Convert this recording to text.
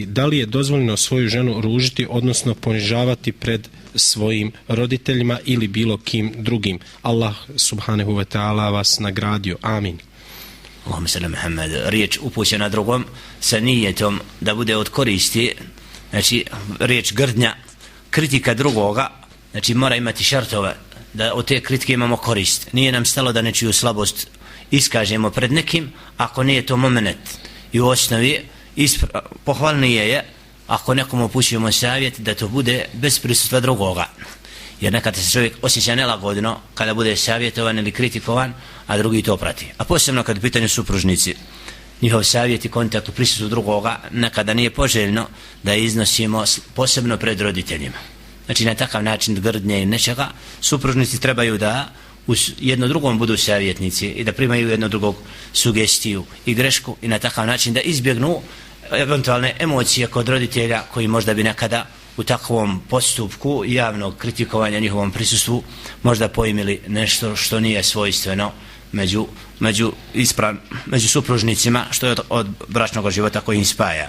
Da li je dozvoljeno svoju ženu ružiti, odnosno ponižavati pred svojim roditeljima ili bilo kim drugim? Allah subhanahu wa ta'ala vas nagradio. Amin. Allahumma salli Muhammed. Riječ upućena drugom sa nijetom da bude od koristi, znači riječ grdnja, kritika drugoga, znači mora imati šartove da od te kritike imamo korist. Nije nam stalo da nečiju slabost iskažemo pred nekim ako nije to moment. I u osnovi pohvalnije je ako nekomu upućujemo savjet da to bude bez prisustva drugoga, jer nekad se čovjek osjeća nelagodno kada bude savjetovan ili kritikovan, a drugi to prati. A posebno kad u pitanju supružnici, njihov savjet i kontakt u prisustvu drugoga nekada nije poželjno da iznosimo posebno pred roditeljima. Znači na takav način grdnje i nečega supružnici trebaju da uz jedno drugom budu savjetnici i da primaju jedno drugog sugestiju i grešku i na takav način da izbjegnu eventualne emocije kod roditelja koji možda bi nekada u takvom postupku javnog kritikovanja njihovom prisustvu možda pojmili nešto što nije svojstveno među supružnicima, što je od bračnog života koji im spaja.